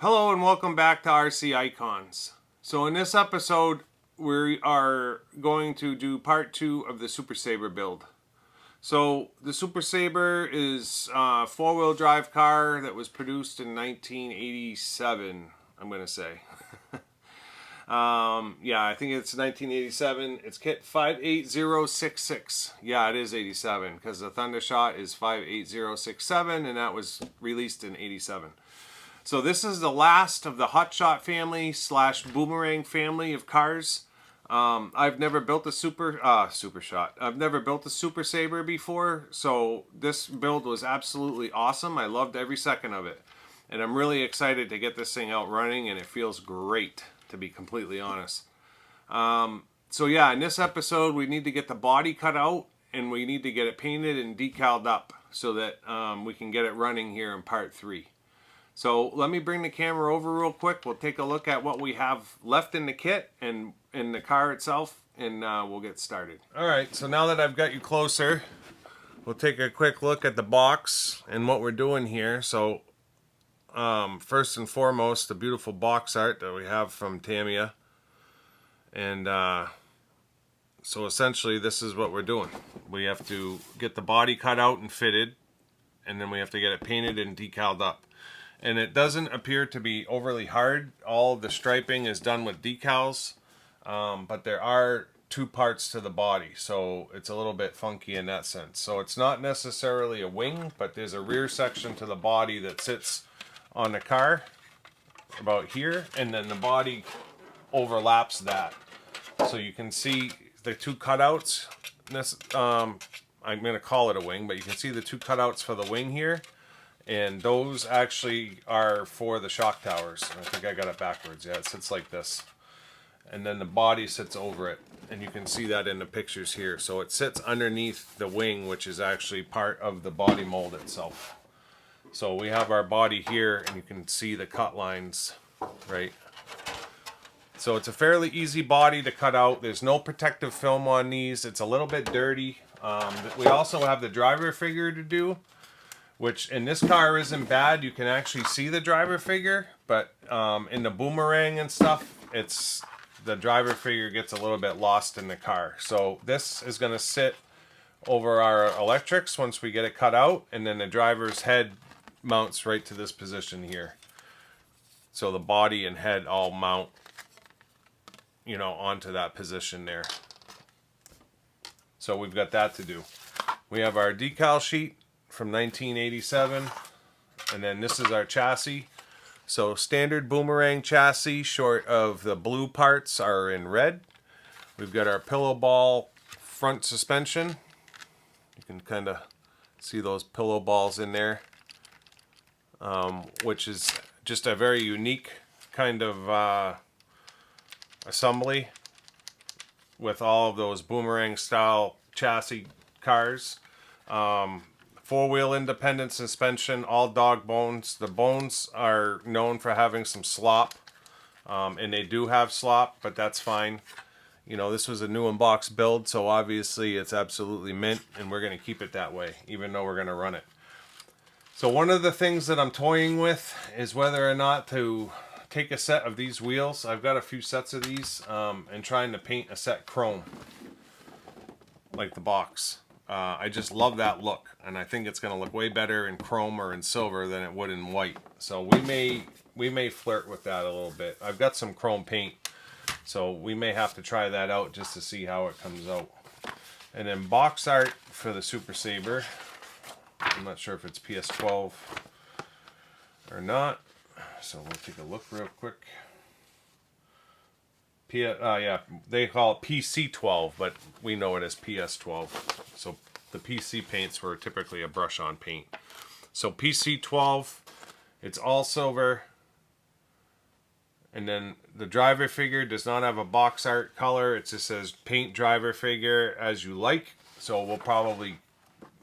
Hello and welcome back to RC Icons. So in this episode we are going to do part 2 of the Super Sabre build. So the Super Sabre is a four-wheel drive car that was produced in 1987, I'm going to say. Yeah, I think it's 1987. It's kit 58066. Yeah, it is 87 because the Thundershot is 58067 and that was released in 87. So this is the last of the Hotshot family / Boomerang family of cars. I've never built a Supershot. I've never built a Super Sabre before, so this build was absolutely awesome. I loved every second of it. And I'm really excited to get this thing out running, and it feels great, to be completely honest. So yeah, in this episode, we need to get the body cut out, and we need to get it painted and decaled up so that we can get it running here in part 3. So let me bring the camera over real quick. We'll take a look at what we have left in the kit and in the car itself, and we'll get started. Alright, so now that I've got you closer, we'll take a quick look at the box and what we're doing here. So first and foremost, the beautiful box art that we have from Tamiya. And so essentially this is what we're doing. We have to get the body cut out and fitted, and then we have to get it painted and decaled up. And it doesn't appear to be overly hard. All of the striping is done with decals, but there are 2 parts to the body, so it's a little bit funky in that sense. So it's not necessarily a wing, but there's a rear section to the body that sits on the car about here, and then the body overlaps that. So you can see the 2 cutouts. This, I'm going to call it a wing, but you can see the 2 cutouts for the wing here. And those actually are for the shock towers. I think I got it backwards. Yeah, it sits like this. And then the body sits over it. And you can see that in the pictures here. So it sits underneath the wing, which is actually part of the body mold itself. So we have our body here, and you can see the cut lines, right? So it's a fairly easy body to cut out. There's no protective film on these. It's a little bit dirty. We also have the driver figure to do, which in this car isn't bad. You can actually see the driver figure, but in the Boomerang and stuff, the driver figure gets a little bit lost in the car. So this is going to sit over our electrics once we get it cut out, and then the driver's head mounts right to this position here. So the body and head all mount, you know, onto that position there. So we've got that to do. We have our decal sheet from 1987, and then this is our chassis. So standard Boomerang chassis, short of the blue parts, are in red. We've got our pillow ball front suspension. You can kind of see those pillow balls in there, which is just a very unique kind of assembly with all of those Boomerang style chassis cars. 4-wheel independent suspension, all dog bones. The bones are known for having some slop, and they do have slop, but that's fine. You know, this was a new in-box build, so obviously it's absolutely mint, and we're going to keep it that way, even though we're going to run it. So one of the things that I'm toying with is whether or not to take a set of these wheels. I've got a few sets of these, and trying to paint a set chrome, like the box. I just love that look, and I think it's going to look way better in chrome or in silver than it would in white. So we may flirt with that a little bit. I've got some chrome paint, so we may have to try that out just to see how it comes out. And then box art for the Super Sabre. I'm not sure if it's PS12 or not, so we'll take a look real quick. Yeah, they call it PC12, but we know it as PS12. So the PC paints were typically a brush-on paint. So PC12, it's all silver. And then the driver figure does not have a box art color. It just says paint driver figure as you like. So we'll probably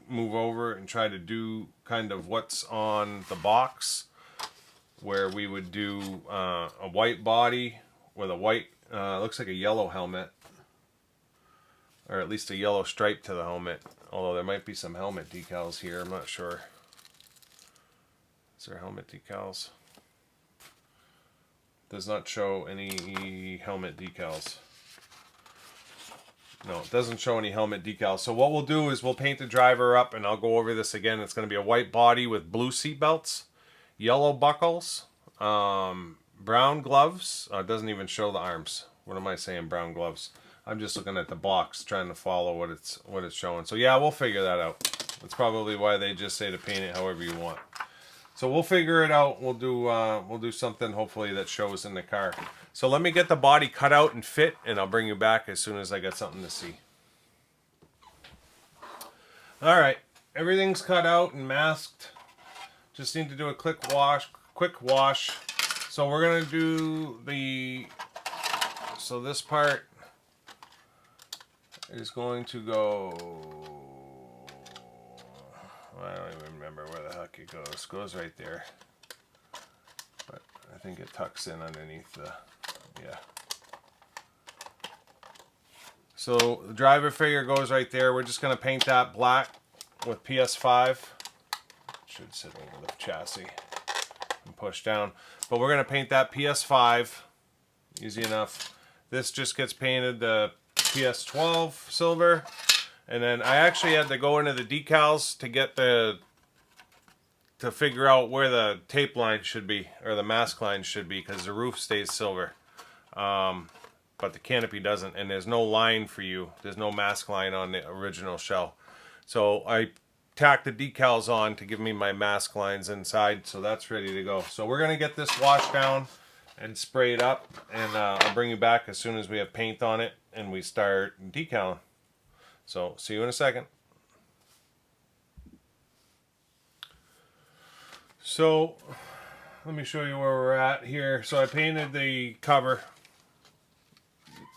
move over and try to do kind of what's on the box, where we would do a white body with a white, looks like a yellow helmet, or at least a yellow stripe to the helmet, although there might be some helmet decals here, I'm not sure. Is there helmet decals? Does not show any helmet decals. No, it doesn't show any helmet decals. So what we'll do is we'll paint the driver up, and I'll go over this again. It's going to be a white body with blue seat belts, yellow buckles, brown gloves. It doesn't even show the arms. What am I saying, brown gloves? I'm just looking at the box trying to follow what it's showing. So yeah, we'll figure that out. That's probably why they just say to paint it however you want. So we'll figure it out. We'll do something hopefully that shows in the car. So let me get the body cut out and fit, and I'll bring you back as soon as I get something to see. All right, everything's cut out and masked. Just need to do a quick wash. So we're gonna do so this part is going to go, I don't even remember where the heck it goes. It goes right there. But I think it tucks in underneath the, yeah. So the driver figure goes right there. We're just going to paint that black with PS5. Should sit over the chassis and push down. But we're going to paint that PS5. Easy enough. This just gets painted the PS12 silver. And then I actually had to go into the decals to get to figure out where the tape line should be, or the mask line should be, because the roof stays silver. But the canopy doesn't, and there's no line for you. There's no mask line on the original shell. So I tacked the decals on to give me my mask lines inside, so that's ready to go. So we're going to get this washed down and sprayed up, and I'll bring you back as soon as we have paint on it and we start decaling. So, see you in a second. So, let me show you where we're at here. So I painted the cover.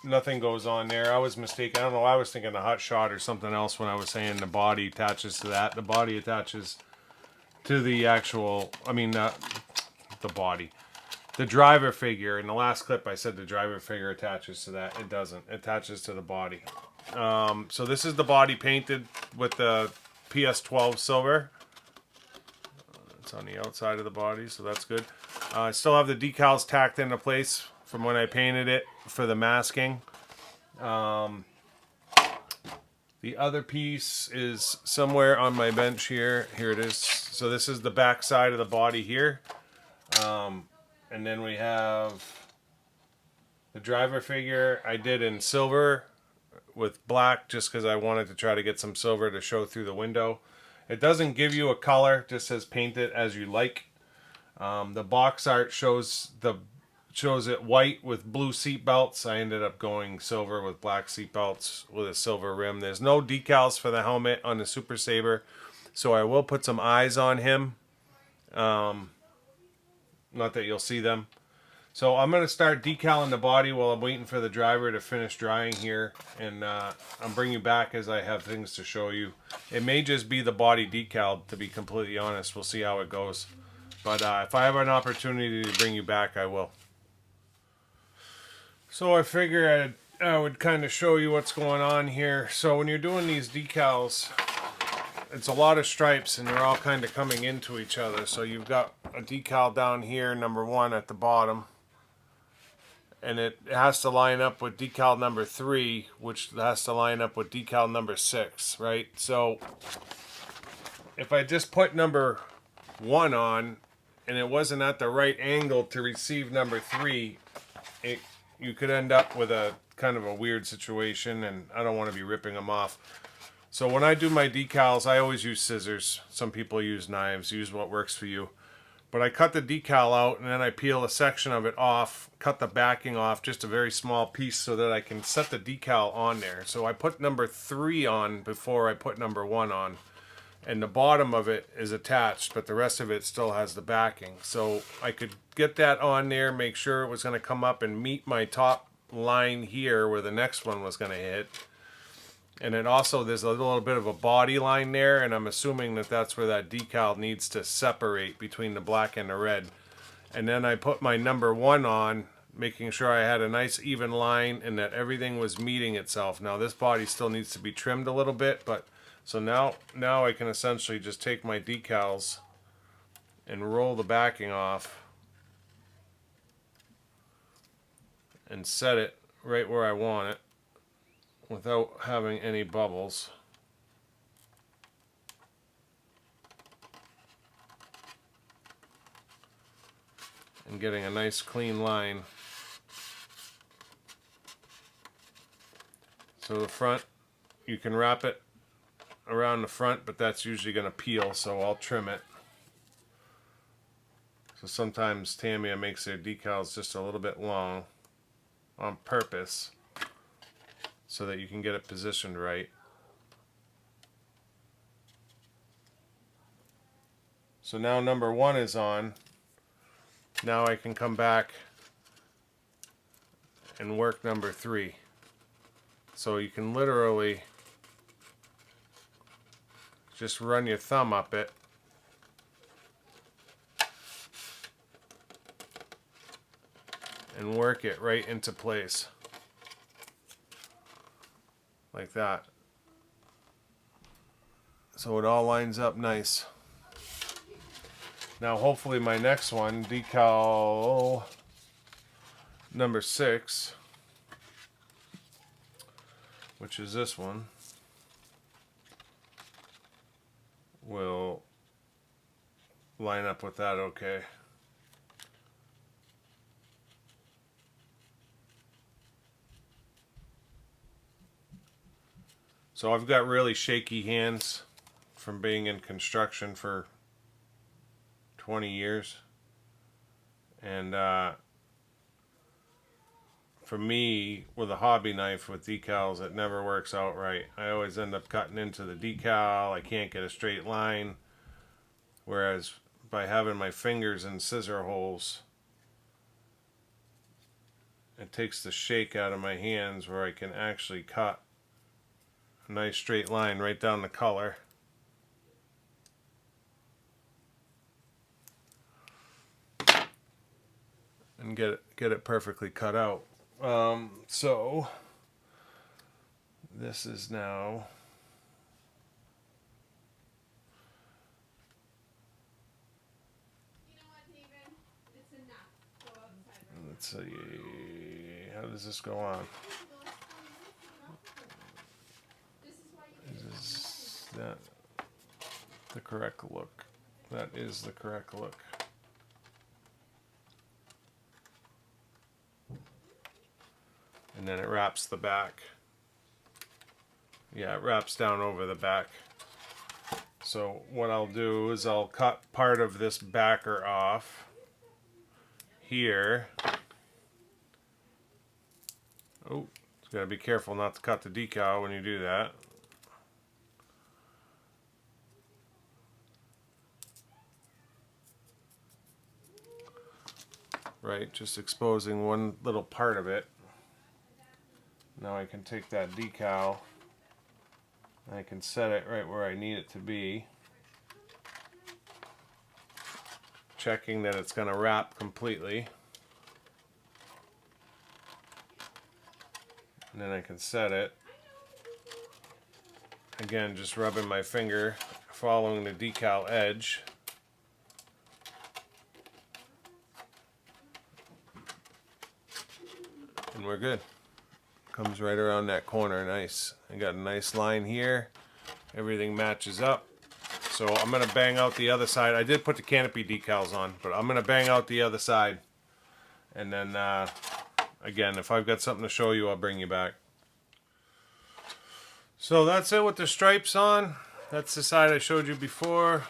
Nothing goes on there. I was mistaken. I don't know. I was thinking a hot shot or something else when I was saying the body attaches to that. The body attaches to the actual, the body. The driver figure. In the last clip I said the driver figure attaches to that. It doesn't. It attaches to the body. So this is the body painted with the PS12 silver. It's on the outside of the body, so that's good. I still have the decals tacked into place from when I painted it for the masking. The other piece is somewhere on my bench here. Here it is. So this is the back side of the body here. And then we have the driver figure I did in silver with black, just because I wanted to try to get some silver to show through the window. It doesn't give you a color, just says paint it as you like. The box art shows it white with blue seat belts. I ended up going silver with black seat belts with a silver rim. There's no decals for the helmet on the Super Sabre, so I will put some eyes on him. Not that you'll see them. So I'm going to start decaling the body while I'm waiting for the driver to finish drying here. And I'll bring you back as I have things to show you. It may just be the body decaled, to be completely honest. We'll see how it goes. But if I have an opportunity to bring you back, I will. So I figure I would kind of show you what's going on here. So when you're doing these decals, it's a lot of stripes and they're all kind of coming into each other. So you've got a decal down here, number 1 at the bottom. And it has to line up with decal number 3, which has to line up with decal number 6, right? So if I just put number 1 on and it wasn't at the right angle to receive number 3, you could end up with a kind of a weird situation, and I don't want to be ripping them off. So when I do my decals, I always use scissors. Some people use knives. Use what works for you. But I cut the decal out, and then I peel a section of it off, cut the backing off, just a very small piece, so that I can set the decal on there. So I put number 3 on before I put number 1 on. And the bottom of it is attached, but the rest of it still has the backing. So I could get that on there, make sure it was going to come up and meet my top line here where the next one was going to hit. And then also there's a little bit of a body line there, and I'm assuming that that's where that decal needs to separate between the black and the red. And then I put my number 1 on, making sure I had a nice even line and that everything was meeting itself. Now this body still needs to be trimmed a little bit, but so now I can essentially just take my decals and roll the backing off. and set it right where I want it without having any bubbles. And getting a nice clean line. So the front, you can wrap it around the front, but that's usually going to peel, so I'll trim it. So sometimes Tamiya makes their decals just a little bit long on purpose so that you can get it positioned right. So now number 1 is on. Now I can come back and work number 3. So you can literally just run your thumb up it and work it right into place like that. So it all lines up nice. Now hopefully my next one, decal number 6, which is this one, will line up with that okay. So I've got really shaky hands from being in construction for 20 years. And for me, with a hobby knife with decals, it never works out right. I always end up cutting into the decal. I can't get a straight line. Whereas by having my fingers in scissor holes, it takes the shake out of my hands where I can actually cut a nice straight line right down the color. And get it perfectly cut out. So this is now let's see, how does this go on? Is that the correct look? That is the correct look. And then it wraps the back. Yeah, it wraps down over the back. So what I'll do is I'll cut part of this backer off here. Oh, you gotta be careful not to cut the decal when you do that. Right, just exposing one little part of it. Now I can take that decal and I can set it right where I need it to be. Checking that it's going to wrap completely. And then I can set it. Again, just rubbing my finger, following the decal edge. And we're good. Comes right around that corner, nice. I got a nice line here. Everything matches up. So I'm gonna bang out the other side. I did put the canopy decals on, but I'm gonna bang out the other side. And then, again, if I've got something to show you, I'll bring you back. So that's it with the stripes on. That's the side I showed you before.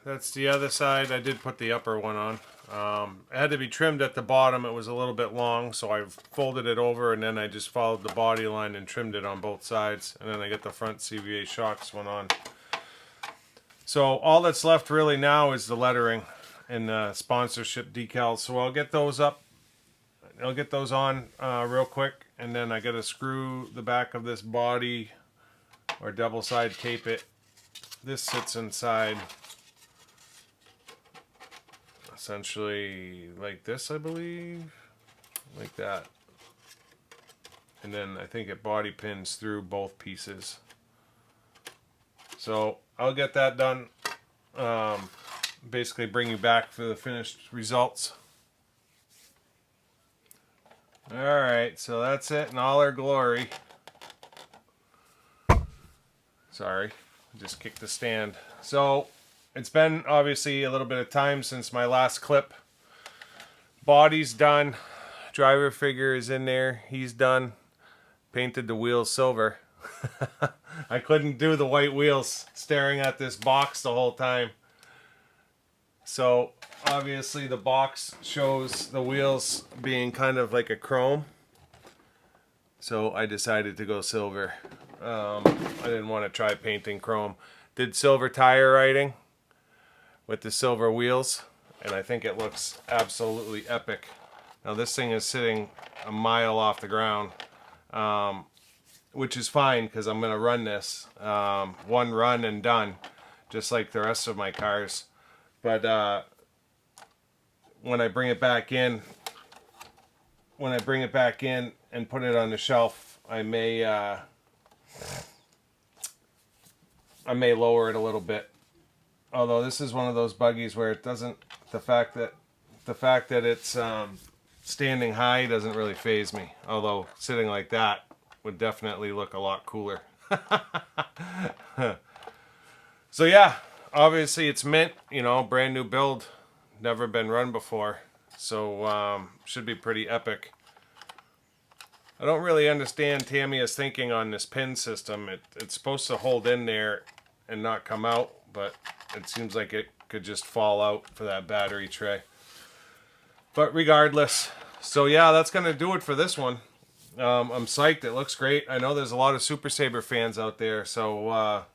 That's the other side. I did put the upper one on. It had to be trimmed at the bottom. It was a little bit long, so I folded it over and then I just followed the body line and trimmed it on both sides. And then I get the front CVA shocks one on. So all that's left really now is the lettering and the sponsorship decals. So I'll get those up. I'll get those on real quick, and then I got to screw the back of this body or double side tape it. This sits inside essentially like this, I believe, like that. And then I think it body pins through both pieces. So I'll get that done. Basically bring you back for the finished results. Alright, so that's it in all our glory. Sorry, just kicked the stand. So, it's been obviously a little bit of time since my last clip. Body's done. Driver figure is in there. He's done. Painted the wheels silver. I couldn't do the white wheels staring at this box the whole time. So obviously the box shows the wheels being kind of like a chrome. So I decided to go silver. I didn't want to try painting chrome. Did silver tire writing with the silver wheels, and I think it looks absolutely epic. Now this thing is sitting a mile off the ground, which is fine because I'm going to run this one run and done, just like the rest of my cars. But when I bring it back in, and put it on the shelf, I may lower it a little bit. Although this is one of those buggies where it doesn't, the fact that it's standing high doesn't really faze me. Although sitting like that would definitely look a lot cooler. So yeah, obviously it's mint, you know, brand new build, never been run before. So should be pretty epic. I don't really understand Tamiya's thinking on this pin system. It's supposed to hold in there and not come out, but it seems like it could just fall out for that battery tray. But regardless, so yeah, that's going to do it for this one. I'm psyched. It looks great. I know there's a lot of Super Sabre fans out there, so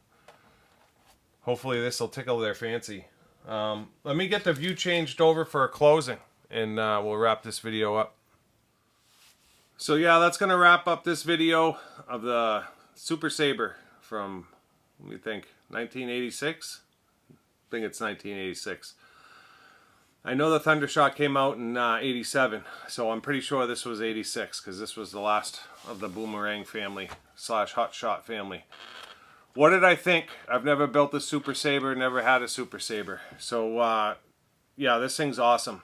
hopefully this will tickle their fancy. Let me get the view changed over for a closing, and we'll wrap this video up. So yeah, that's going to wrap up this video of the Super Sabre from, let me think, 1986? I think it's 1986. I know the Thundershot came out in 87, so I'm pretty sure this was 86, because this was the last of the Boomerang family / Hot Shot family. What did I think? I've never built a Super Sabre, never had a Super Sabre. So yeah, this thing's awesome.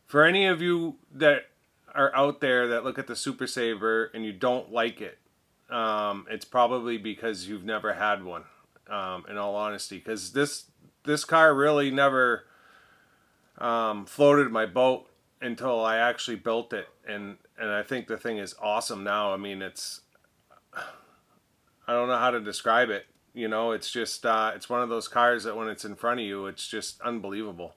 For any of you that are out there that look at the Super Sabre and you don't like it, it's probably because you've never had one, in all honesty. Because this car really never floated my boat until I actually built it. And I think the thing is awesome now. I mean, it's, I don't know how to describe it. You know, it's just, it's one of those cars that when it's in front of you, it's just unbelievable.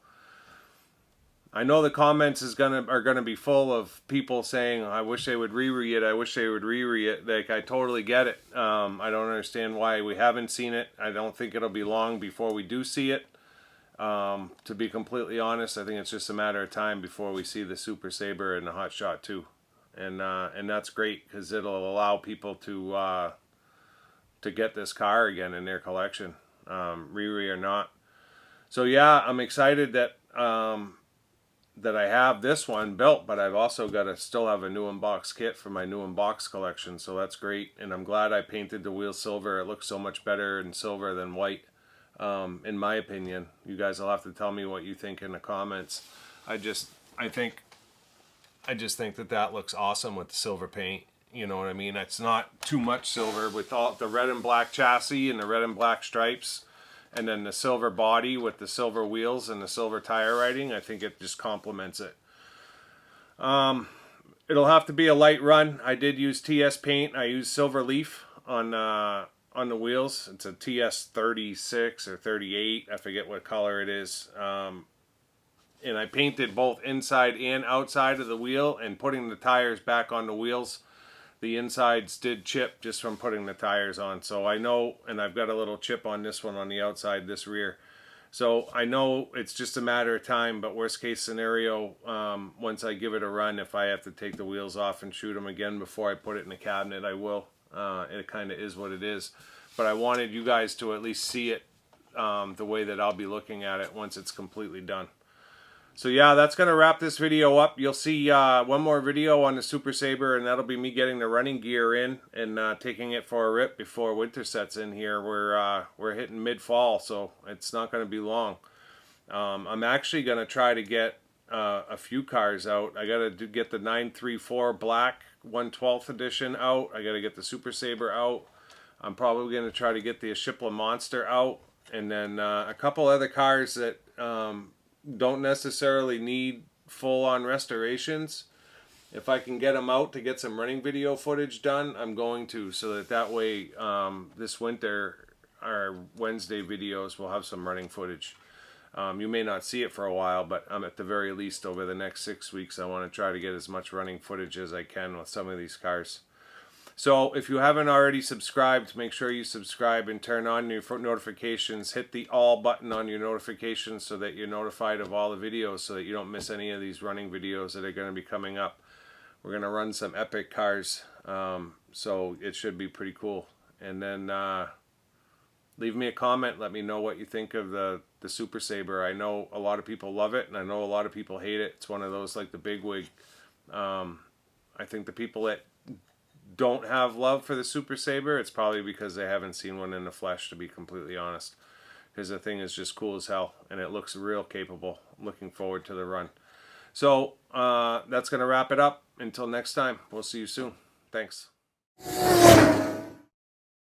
I know the comments are gonna be full of people saying, I wish they would re-re it, I wish they would re-re it. Like, I totally get it. I don't understand why we haven't seen it. I don't think it'll be long before we do see it. To be completely honest, I think it's just a matter of time before we see the Super Sabre and the Hot Shot 2. And that's great, because it'll allow people to get this car again in their collection, re-re or not. So yeah, I'm excited that that I have this one built, but I've also got to still have a new in-box kit for my new in-box collection, so that's great. And I'm glad I painted the wheels silver. It looks so much better in silver than white, in my opinion. You guys will have to tell me what you think in the comments. I just think that looks awesome with the silver paint. You know what I mean? It's not too much silver with all the red and black chassis and the red and black stripes. And then the silver body with the silver wheels and the silver tire writing, I think it just complements it. It'll have to be a light run. I did use TS paint. I used Silver Leaf on the wheels. It's a TS 36 or 38. I forget what color it is. And I painted both inside and outside of the wheel, and putting the tires back on the wheels. The insides did chip just from putting the tires on. So I know, and I've got a little chip on this one on the outside, this rear. So I know it's just a matter of time, but worst case scenario, once I give it a run, if I have to take the wheels off and shoot them again before I put it in the cabinet, I will. It kind of is what it is. But I wanted you guys to at least see it the way that I'll be looking at it once it's completely done. So yeah, that's going to wrap this video up. You'll see one more video on the Super Sabre, and that'll be me getting the running gear in and taking it for a rip before winter sets in here. We're hitting mid-fall, so it's not going to be long. I'm actually going to try to get a few cars out. I got to get the 934 black 1/12 edition out. I got to get the Super Sabre out. I'm probably going to try to get the Ashipla Monster out. And then a couple other cars that don't necessarily need full-on restorations. If I can get them out to get some running video footage done, I'm going to, so that way this winter our Wednesday videos will have some running footage. You may not see it for a while, but at the very least over the next 6 weeks I want to try to get as much running footage as I can with some of these cars. So if you haven't already subscribed, make sure you subscribe and turn on your notifications. Hit the all button on your notifications so that you're notified of all the videos, so that you don't miss any of these running videos that are going to be coming up. We're going to run some epic cars, so it should be pretty cool. And then leave me a comment. Let me know what you think of the Super Sabre. I know a lot of people love it, and I know a lot of people hate it. It's one of those like the bigwig. I think the people that don't have love for the Super Sabre, it's probably because they haven't seen one in the flesh, to be completely honest. Because the thing is just cool as hell, and it looks real capable. I'm looking forward to the run. So that's going to wrap it up. Until next time, we'll see you soon. Thanks.